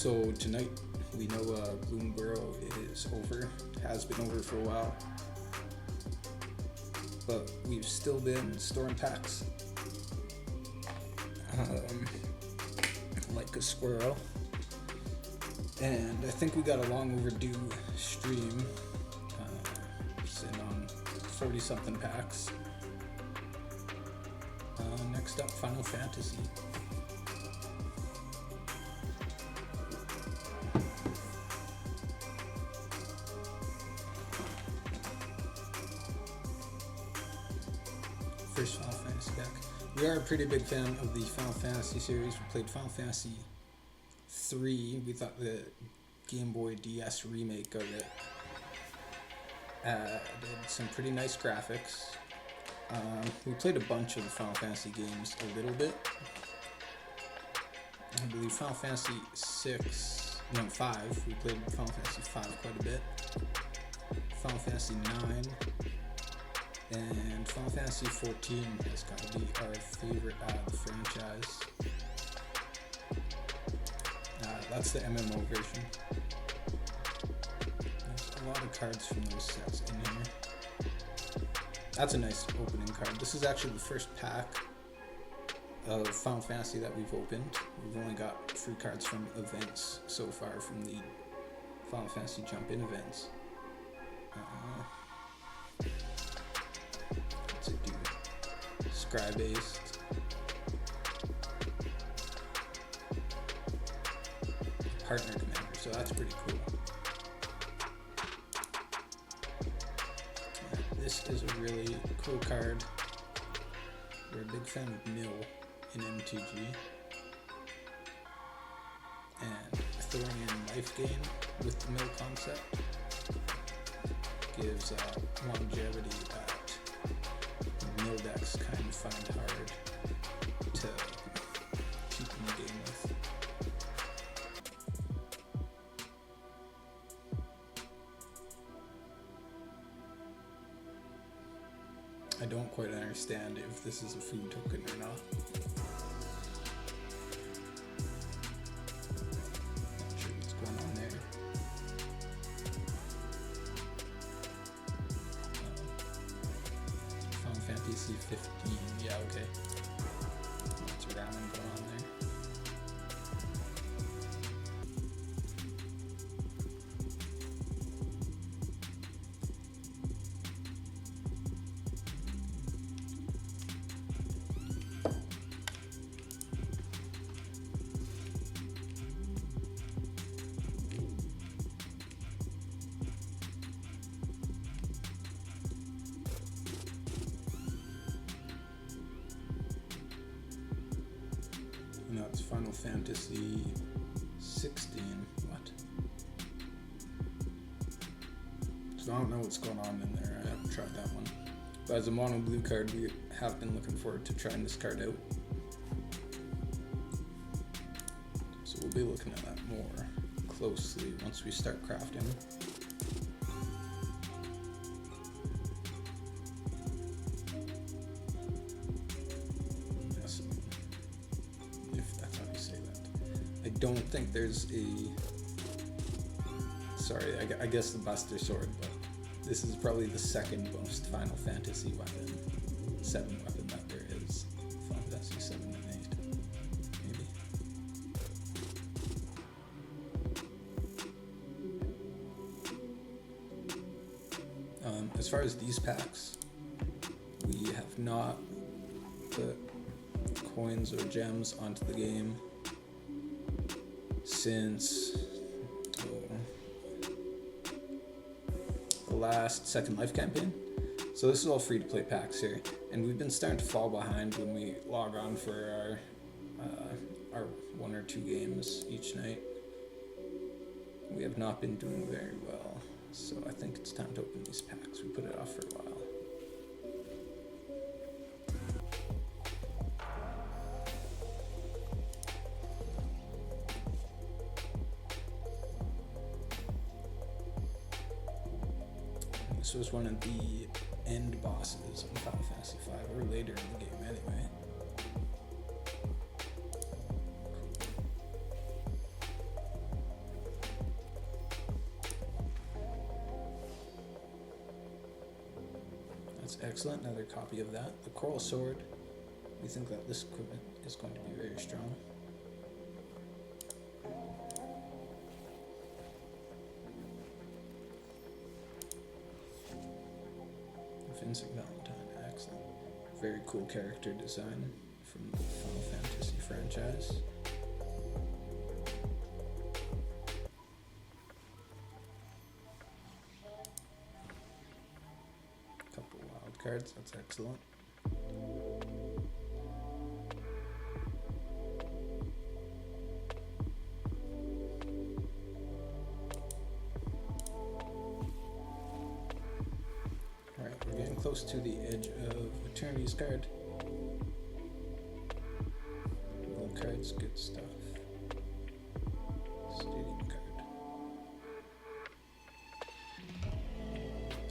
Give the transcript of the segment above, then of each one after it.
So tonight, we know Bloomburrow is over, has been over for a while, but we've still been storing packs like a squirrel, and I think we got a long overdue stream, sitting on 40 something packs. Next up, Final Fantasy. First Final Fantasy pack. We are a pretty big fan of the Final Fantasy series. We played Final Fantasy 3. We thought the Game Boy DS remake of it did some pretty nice graphics. We played a bunch of the Final Fantasy games a little bit. I believe Final Fantasy 5. We played Final Fantasy 5 quite a bit. Final Fantasy 9. And Final Fantasy 14 has got to be our favorite out of the franchise. That's the MMO version. There's a lot of cards from those sets in here. That's a nice opening card. This is actually the first pack of Final Fantasy that we've opened. We've only got 3 cards from events so far from the Final Fantasy Jump In events. What's it do? Scry based. Partner commander, so that's pretty cool. This is a really cool card. We're a big fan of Mill in MTG. And throwing in life gain with the Mill concept gives longevity that Mill decks kind of find hard to keep in the game with. I don't quite understand if this is a food token or not. Not sure what's going on there. Final Fantasy 15, yeah, okay. Lots of ramen going on there. No, it's Final Fantasy 16. What? So I don't know what's going on in there. I haven't tried that one. But as a mono blue card, we have been looking forward to trying this card out. So we'll be looking at that more closely once we start crafting. I don't think there's I guess the Buster Sword, but this is probably the second most Final Fantasy weapon, 7 weapon that there is. Final Fantasy 7 and 8, maybe. As far as these packs, we have not put coins or gems onto the game since the last Second Life campaign. So this is all free to play packs here, and we've been starting to fall behind when we log on for our 1 or 2 games each night. We have not been doing very well, so I think it's time to open these packs. We put it off for a while. This was one of the end bosses on Final Fantasy 5, or later in the game anyway. That's excellent. Another copy of that. The Coral Sword. We think that this equipment is going to be very strong. Vincent Valentine, excellent. Very cool character design from the Final Fantasy franchise. Couple wild cards, that's excellent. Alright, we're getting close to the edge of Eternity's card. Gold cards, good stuff. Stadium card.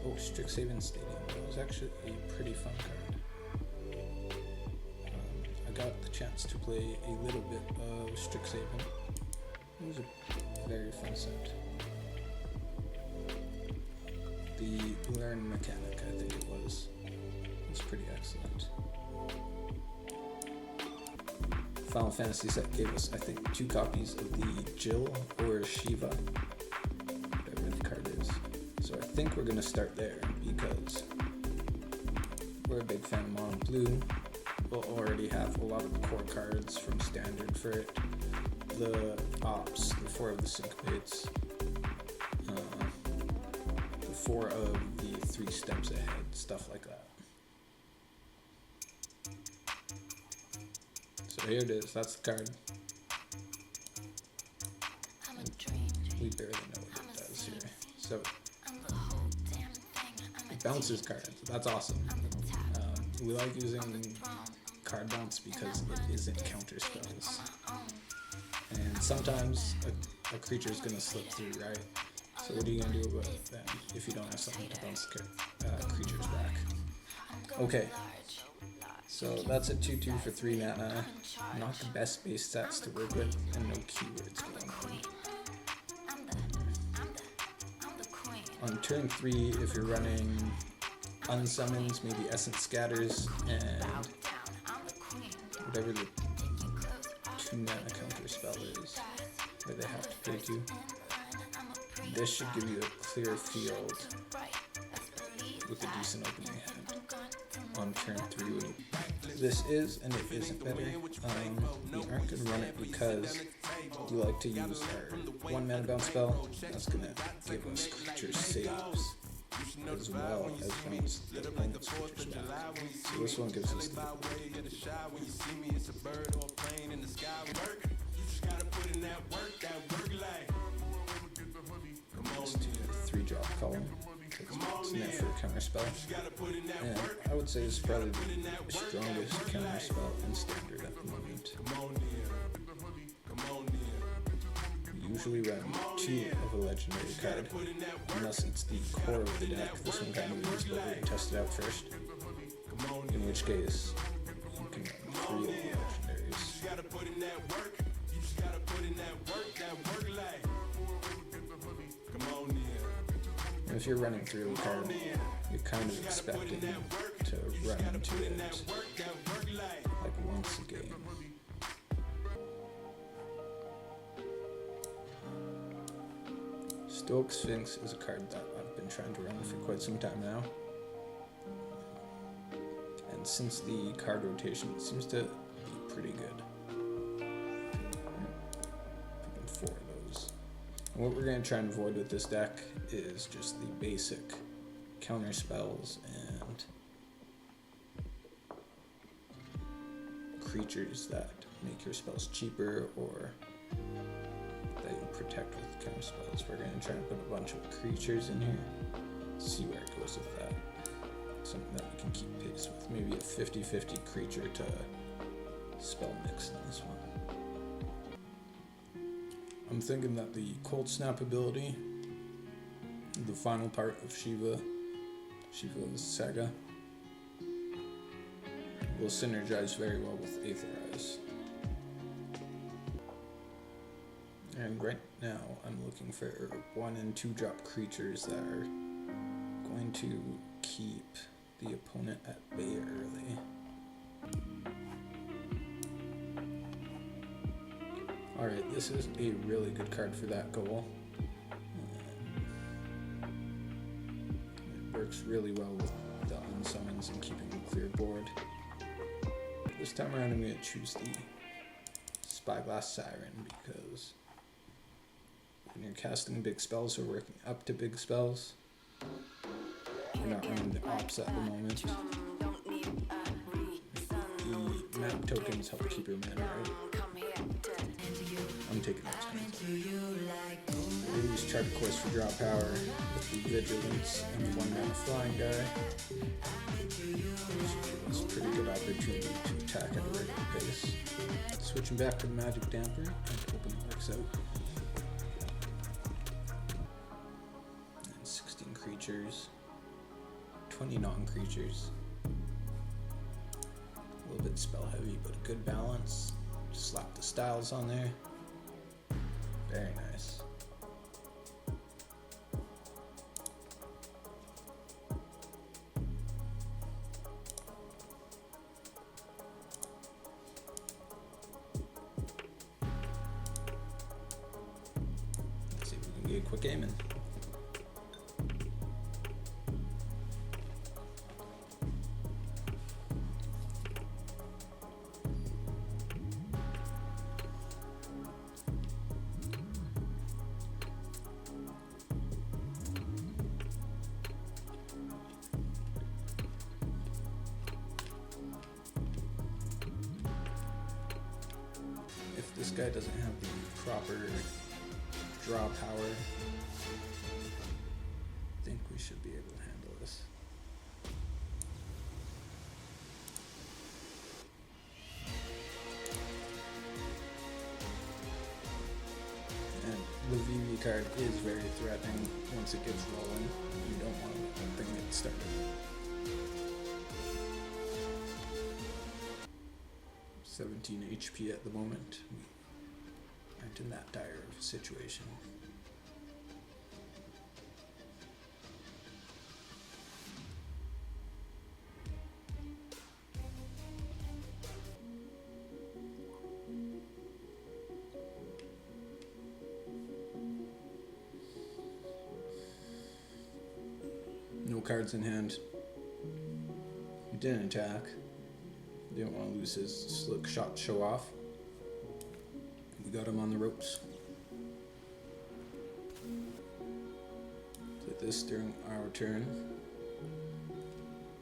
Oh, Strixhaven Stadium. That was actually a pretty fun card. I got the chance to play a little bit of Strixhaven. It was a very fun set. The learn mechanic, I think it was pretty excellent. Final Fantasy set gave us, I think, 2 copies of the Jill or Shiva, whatever the card is. So I think we're gonna start there because we're a big fan of Mono Blue. We'll already have a lot of the core cards from standard for it. The Ops, the 4 of the Syncopates, 4 of the 3 steps ahead, stuff like that. So here it is, that's the card. We barely know what it does here. So it bounces cards, that's awesome. We like using card bounce because it isn't counter spells. And sometimes a creature is going to slip through, right? So what are you going to do about that if you don't have something to bounce creatures back? Okay, so that's a 2/2 for 3 mana. Not the best base stats to work with, and no keywords going on. On turn 3, if you're running unsummons, maybe Essence Scatters, and whatever the 2 mana counter spell is, that they have to pay 2. This should give you a clear field with a decent opening hand on turn 3. This is, and it isn't better. We aren't going to run it because we like to use our 1 mana bounce spell. That's going to give us creature saves as well as bounce the opponent's creatures back. So this one gives us the Let's do a 3-drop column. It's meant for a counter spell. And I would say it's probably the strongest counter spell in standard at the moment. We usually run 2 of a legendary card, unless it's the core of the deck. This one kind of is, but we're going to test it out first. In which case, you can run 3 of the legendaries. And if you're running through a card, you're kind of expecting to run into it like once a game. Stoic Sphinx is a card that I've been trying to run for quite some time now. And since the card rotation seems to be pretty good. Put in 4 of those. And what we're going to try and avoid with this deck is just the basic counter spells and creatures that make your spells cheaper or that you protect with counter spells. We're going to try and put a bunch of creatures in here, see where it goes with that. Something that we can keep pace with. Maybe a 50-50 creature to spell mix in this one. I'm thinking that the Cold Snap ability, the final part of Shiva's saga, will synergize very well with Aetherize. And right now I'm looking for 1- and 2-drop creatures that are going to keep the opponent at bay early. Alright, this is a really good card for that goal. It works really well with the unsummons and keeping a clear board. This time around I'm going to choose the Spyglass Siren because when you're casting big spells or working up to big spells, you're not running the ops at the moment. The mana tokens help keep your mana right. I'm taking those guys. I use Charted Course for draw power with the Vigilance and 1 mana flying guy. It's a pretty good opportunity to attack at a regular pace. Switching back to the Magic Damper and hoping it works out. And 16 creatures, 20 non-creatures. A little bit spell heavy, but a good balance. Slap the styles on there. Very nice. Let's see if we can get a quick aim in. If this guy doesn't have the proper draw power, I think we should be able to handle this. And the VV card is very threatening once it gets rolling. You don't want to bring it started. 17 HP at the moment. We aren't in that dire of a situation. No cards in hand. He didn't attack. Didn't want to lose his slick shot show off. We got him on the ropes. Play this during our turn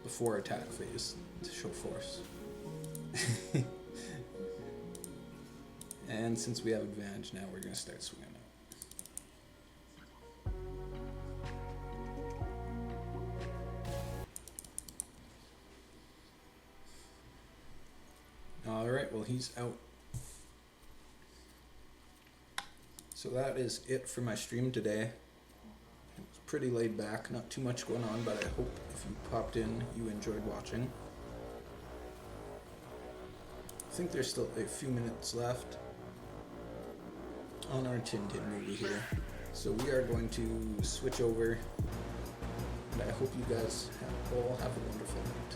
before attack phase to show force. And since we have advantage now, we're going to start swinging out. Alright, well he's out. So that is it for my stream today. It was pretty laid back, not too much going on, but I hope if you popped in, you enjoyed watching. I think there's still a few minutes left on our Tintin movie here. So we are going to switch over, and I hope you guys all have a wonderful night.